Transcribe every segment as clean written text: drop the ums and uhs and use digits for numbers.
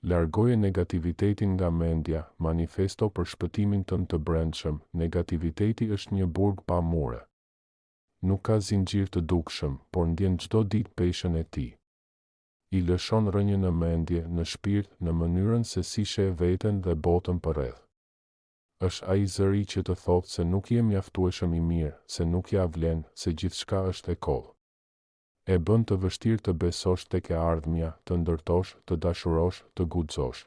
Largoje negativitetin nga mendja, manifesto për shpëtimin tënd të brendshëm. Negativiteti është një burg pa mure. Nuk ka zinxhir të dukshëm, por ndjen çdo ditë peshën e tij. I lëshon rënje në mendje, në shpirt, në mënyrën se si sheh veten dhe botën përreth. Është ai zëri që të thotë se nuk je mjaftueshëm i mirë, se nuk ja vlen, se gjithçka është e kollë. E bën të vështirë të besosh tek e ardhmja, të ndërtosh, të dashurosh, të guxosh.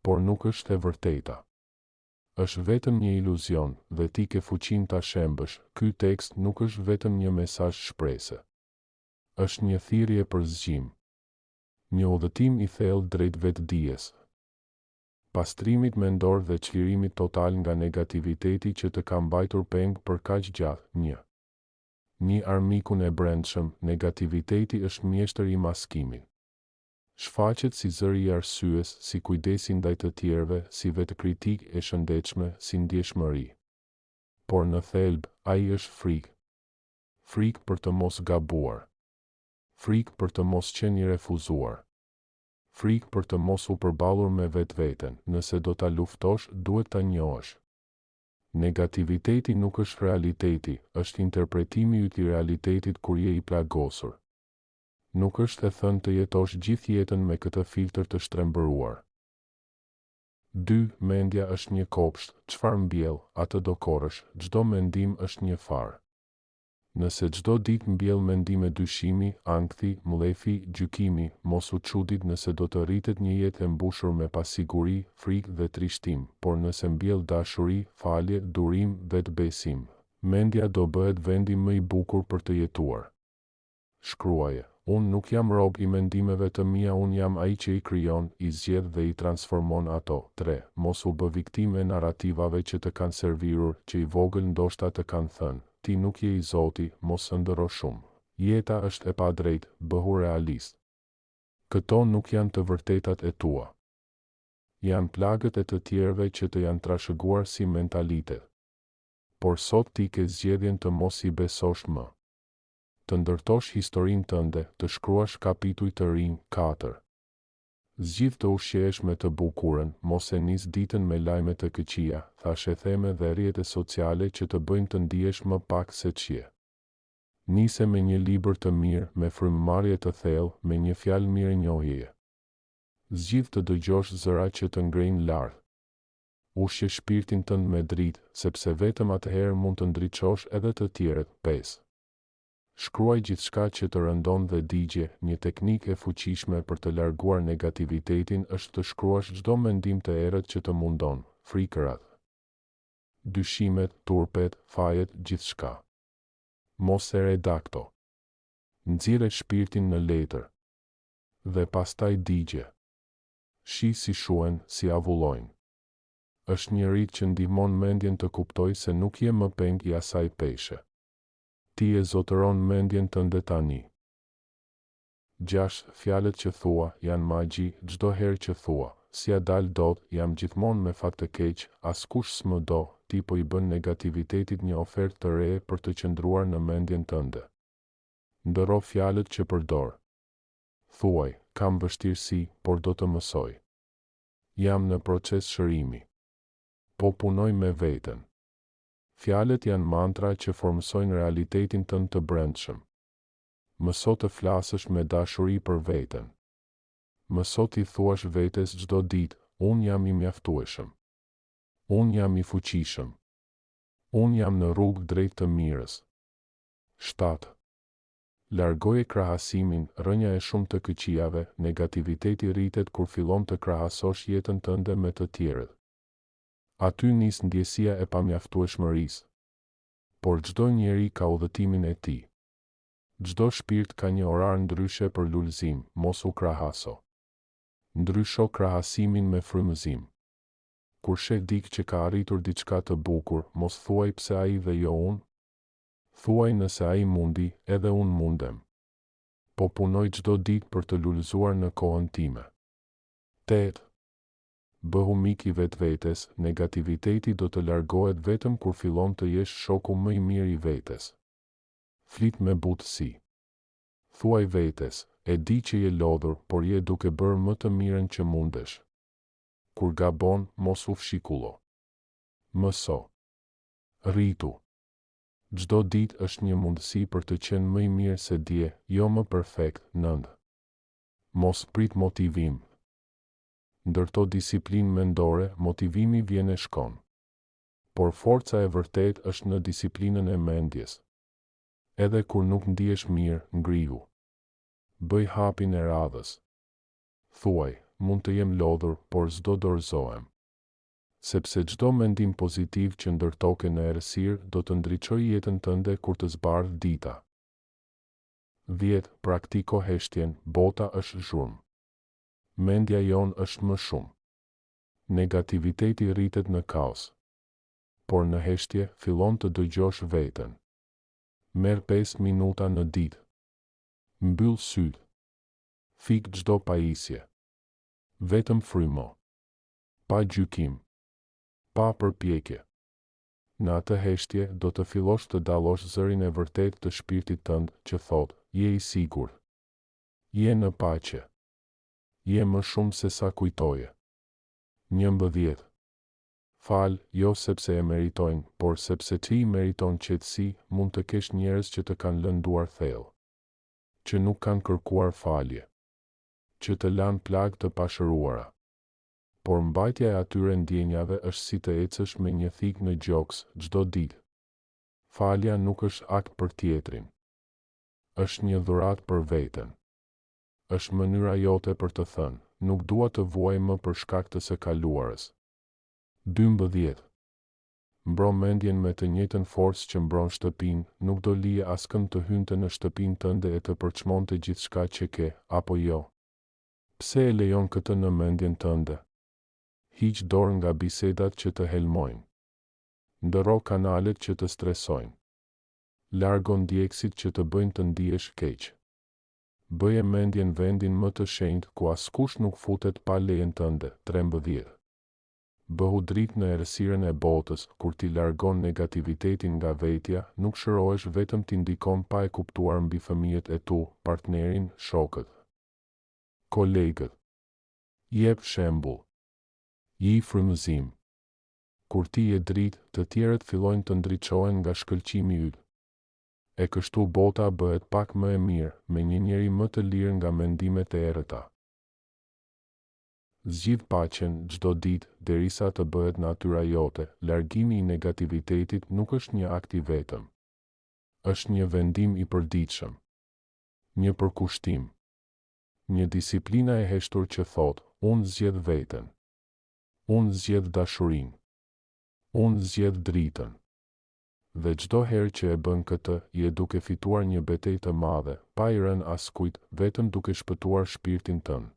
Por nuk është e vërteta. Është vetëm një iluzion dhe ti ke fuqinë ta shembësh. Ky tekst nuk është vetëm një mesazh shprehse. Është një thirrje për zgjim. Një udhëtim i thellë drejt vetdijes. Pastrimit mendor dhe çlirimit total nga negativiteti që të ka mbajtur peng për kaq gjatë. Një armikun e brendshëm, negativiteti është mjeshtër i maskimit. Shfaqet si zëri i arsyes, si kujdesi ndaj të tjerëve, si vetëkritikë e shëndetshme, si ndjeshmëri. Por në thelb, ai është frikë. Frikë për të mos gabuar. Frikë për të mos qenë i refuzuar. Frikë për të mos u përballur me vetveten. Nëse do ta luftosh, duhet ta njohësh. Negativiteti nuk është realiteti, është interpretimi yt i realitetit kur je i plagosur. Nuk është e thënë të jetosh gjithë jetën me këtë filtr të shtrembëruar. 2. Mendja është një kopsht, çfarë mbjell, atë do korrësh, çdo mendim është një farë. Nëse çdo ditë mbjell mendime dyshimi, ankthi, mlefi, gjykimi, mos u çudit nëse do të rritet një jetë e mbushur me pasiguri, frikë dhe trishtim, por nëse mbjell dashuri, falje, durim, vetbesim, mendja do bëhet vendi më i bukur për të jetuar. Shkruaje: unë nuk jam rob i mendimeve të mia, unë jam ai që i krijon, i zgjedh dhe i transformon ato. 3. Mos u bë viktimë e narrativave që të kanë servirur, që i vogël ndoshta të kanë thënë: ti nuk je i Zoti, mos ëndërro shumë. Jeta është e padrejtë, bëhu realist. Këto nuk janë të vërtetat e tua. Janë plagët e të tjerëve që të janë trashëguar si mentalitet. Por sot ti ke zgjedhjen të mos i besosh më. Të ndërtosh historinë tënde, të shkruash kapituj të rinj. 4. Zgjidh të ushqehesh me të bukurën, mos e nis ditën me lajme të këqija, thashe theme dhe rrjete sociale që të bëjnë të ndihesh më pak se ç'je. Nise me një libër të mirë, me frymëmarrje të thellë, me një fjalë mirënjohjeje. Zgjidh të dëgjosh zëra që të ngrejnë lart. Ushqe shpirtin tënd me dritë, sepse vetëm atëherë mund të ndriçosh edhe të tjerët. 5. Shkruaj gjithçka që të rëndon dhe digje. Një teknikë e fuqishme për të larguar negativitetin është të shkruash çdo mendim të errët që të mundon, frikërat, dyshimet, turpet, fajet, gjithçka. Mos e redakto. Nxirre shpirtin në letër. Dhe pastaj digje. Shi si shuen, si avullojnë. Është një rit që ndihmon mendjen të kuptoj se nuk je më peng i asaj peshe. Ti e zotëron mendjen tënde tani. 6. Fjalët që thua janë magji. Çdo herë që thua, si a dal dot, jam gjithmonë me fat të keq, askush s'më do, ti po i bën negativitetit një ofertë të re për të qëndruar në mendjen tënde. Ndërro fjalët që përdor. Thuaj: kam vështirësi, por do të mësoj. Jam në proces shërimi. Po punoj me veten. Fjalët janë mantra që formsojnë realitetin tënd të brendshëm. Mëso të flasësh me dashuri për veten. Mëso t'i thuash vetes çdo ditë: unë jam i mjaftueshëm. Unë jam i fuqishëm. Unë jam në rrugë drejt të mirës. 7. Largoje krahasimin. Rënja e shumë të këqijave, negativiteti rritet kur fillon të krahasosh jetën tënde me të tjerët. Aty nis ndjesia e pamjaftueshmërisë. Por çdo njeri ka udhëtimin e tij. Çdo shpirt ka një orar ndryshe për lulëzim, mos u krahaso. Ndrysho krahasimin me frymëzim. Kur sheh dikë që ka arritur diçka të bukur, mos thuaj pse ai dhe jo unë. Thuaj nëse ai mundi, edhe unë mundem. Po punoj çdo ditë për të lulëzuar në kohën time. 8. Bëhu mik i vetvetes. Negativiteti do të largohet vetëm kur fillon të jesh shoku më i mirë i vetes. Flit me butësi. Thuaj vetes: E di që je lodhur, por je duke bërë më të mirën që mundesh. Kur gabon, mos u fshikullo. Mëso. Rritu. Çdo ditë është një mundësi për të qenë më i mirë se dje, jo më perfekt, nënd. Mos prit motivim. Ndërto disiplinë mendore, motivimi vjen e shkon. Por forca e vërtet është në disiplinën e mendjes. Edhe kur nuk ndihesh mirë, ngrihu. Bëj hapin e radhës. Thuaj, mund të jem lodhur, por s'do dorëzohem. Sepse çdo mendim pozitiv që ndërtoke në errësirë do të ndriçojë jetën tënde kur të zbardh dita. 10. Praktiko heshtjen, bota është zhurmë. Mendja jon është më shumë. Negativiteti rritet në kaos. Por në heshtje fillon të dëgjosh veten. Merr 5 minuta në ditë. Mbyll syt. Fik çdo pajisje. Vetëm frymo. Pa gjykim. Pa përpjekje. Në atë heshtje do të fillosh të dallosh zërin e vërtet të shpirtit tënd që thot, je i sigurt. Je në paqe. Je më shumë se sa kujtoje. 11. Fal, jo sepse e meritojnë, por sepse ti i meriton qetësi, mund të kesh njerëz që të kanë lënduar thellë. Që nuk kanë kërkuar falje. Që të lanë plagë të pashëruara. Por mbajtja e atyre ndjenjave është si të ecësh me një thik në gjoks çdo ditë. Falja nuk është akt për tjetrin. Është një dhuratë për veten. Është mënyra jote për të thënë, nuk dua të vuaj më për shkak të së kaluarës. 12. Mbro mendjen me të njëjtën forcë që mbron shtëpinë, nuk do lije askënd të hynte në shtëpinë tënde e të përçmonte gjithçka që ke, apo jo. Pse e lejon këtë në mendjen tënde? Hiq dorë nga bisedat që të helmojnë. Ndërro kanalet që të stresojnë. Largo ndjekësit që të bëjnë të ndihesh keq. Bëje mendjen vendin më të shenjtë ku askush nuk futet pa lejen tënde. 13. Bëhu dritë në errësirën e botës, kur ti largon negativitetin nga vetja, nuk shërohesh vetëm ti ndikon pa e kuptuar mbi fëmijët e tu, partnerin, shokët, kolegët. Jep shembull. Je frymëzim. Kur ti je dritë, të tjerët fillojnë të ndriçohen nga shkëlqimi yt. E kështu bota bëhet pak më e mirë, me një njeri më të lirë nga mendimet e errëta. Zgjidh paqen çdo ditë derisa të bëhet natyra jote. Largimi i negativitetit nuk është një akt i vetëm. Është një vendim i përditshëm. Një përkushtim. Një disiplina e heshtur që thot, unë zgjedh veten. Unë zgjedh dashurinë. Unë zgjedh dritën. Dhe çdo herë që e bën këtë, je duke fituar një betejë të madhe, pa i rënë askujt, vetëm duke shpëtuar shpirtin tënd.